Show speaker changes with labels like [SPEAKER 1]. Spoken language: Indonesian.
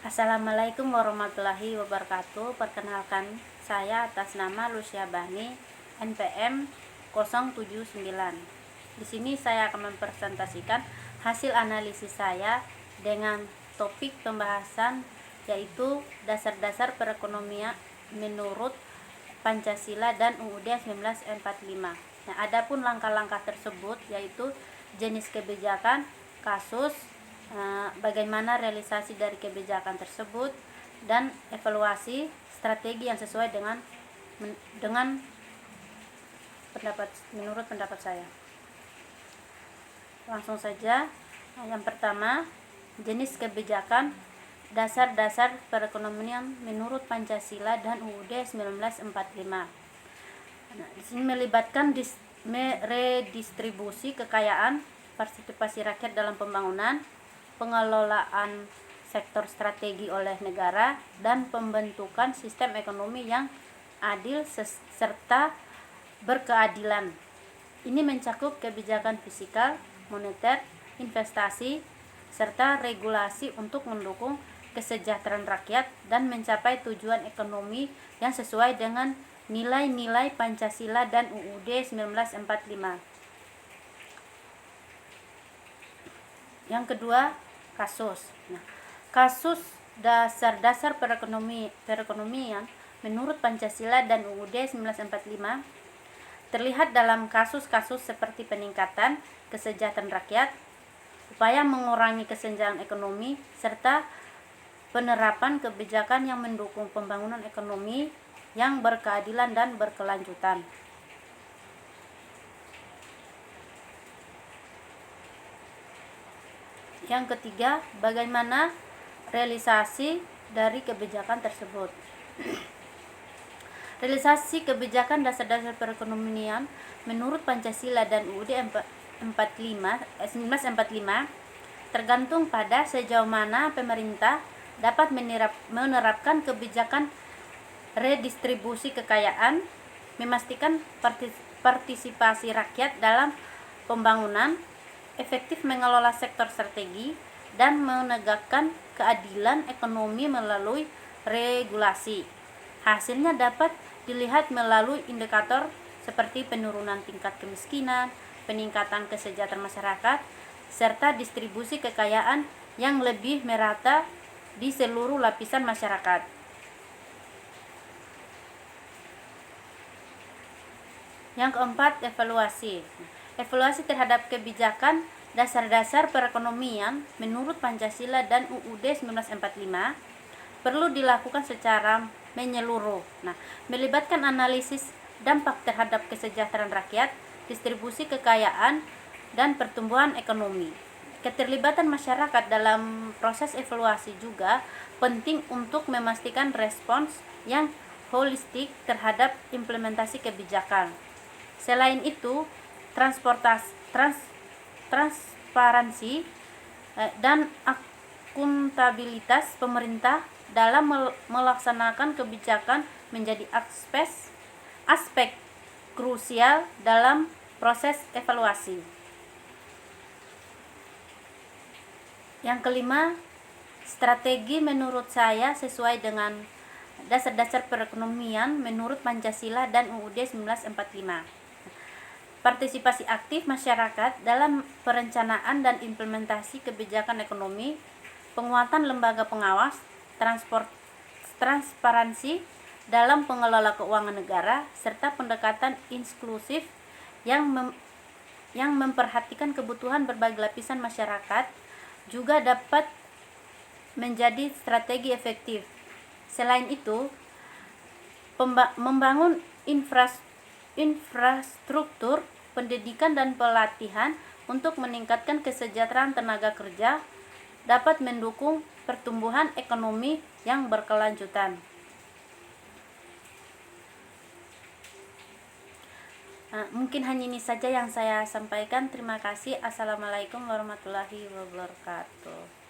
[SPEAKER 1] Assalamualaikum warahmatullahi wabarakatuh. Perkenalkan, saya atas nama Lucia Bani, NPM 079. Di sini saya akan mempresentasikan hasil analisis saya dengan topik pembahasan yaitu dasar-dasar perekonomian menurut Pancasila dan UUD 1945. Nah, adapun langkah-langkah tersebut yaitu jenis kebijakan, kasus, bagaimana realisasi dari kebijakan tersebut, dan evaluasi strategi yang sesuai dengan menurut pendapat saya. Langsung saja. Yang pertama, jenis kebijakan, dasar-dasar perekonomian menurut Pancasila dan UUD 1945. Nah, di sini melibatkan redistribusi kekayaan, partisipasi rakyat dalam pembangunan, pengelolaan sektor strategi oleh negara, dan pembentukan sistem ekonomi yang adil serta berkeadilan. Ini mencakup kebijakan fiskal, moneter, investasi, serta regulasi untuk mendukung kesejahteraan rakyat dan mencapai tujuan ekonomi yang sesuai dengan nilai-nilai Pancasila dan UUD 1945. Yang kedua, kasus. Nah, kasus dasar-dasar perekonomian menurut Pancasila dan UUD 1945 terlihat dalam kasus-kasus seperti peningkatan kesejahteraan rakyat, upaya mengurangi kesenjangan ekonomi, serta penerapan kebijakan yang mendukung pembangunan ekonomi yang berkeadilan dan berkelanjutan. Yang ketiga, bagaimana realisasi dari kebijakan tersebut. Realisasi kebijakan dasar-dasar perekonomian menurut Pancasila dan UUD 1945 tergantung pada sejauh mana pemerintah dapat menerapkan kebijakan redistribusi kekayaan, memastikan partisipasi rakyat dalam pembangunan, efektif mengelola sektor strategi, dan menegakkan keadilan ekonomi melalui regulasi. Hasilnya dapat dilihat melalui indikator seperti penurunan tingkat kemiskinan, peningkatan kesejahteraan masyarakat, serta distribusi kekayaan yang lebih merata di seluruh lapisan masyarakat. Yang keempat, evaluasi. Evaluasi terhadap kebijakan dasar-dasar perekonomian menurut Pancasila dan UUD 1945 perlu dilakukan secara menyeluruh. Nah, melibatkan analisis dampak terhadap kesejahteraan rakyat, distribusi kekayaan, dan pertumbuhan ekonomi. Keterlibatan masyarakat dalam proses evaluasi juga penting untuk memastikan respons yang holistik terhadap implementasi kebijakan. Selain itu, transparansi dan akuntabilitas pemerintah dalam melaksanakan kebijakan menjadi aspek krusial dalam proses evaluasi. Yang kelima, strategi menurut saya sesuai dengan dasar-dasar perekonomian menurut Pancasila dan UUD 1945. Partisipasi aktif masyarakat dalam perencanaan dan implementasi kebijakan ekonomi, penguatan lembaga pengawas, transparansi dalam pengelola keuangan negara, serta pendekatan inklusif yang memperhatikan kebutuhan berbagai lapisan masyarakat juga dapat menjadi strategi efektif. Selain itu, membangun infrastruktur pendidikan dan pelatihan untuk meningkatkan kesejahteraan tenaga kerja dapat mendukung pertumbuhan ekonomi yang berkelanjutan. Mungkin hanya ini saja yang saya sampaikan. Terima kasih. Assalamualaikum warahmatullahi wabarakatuh.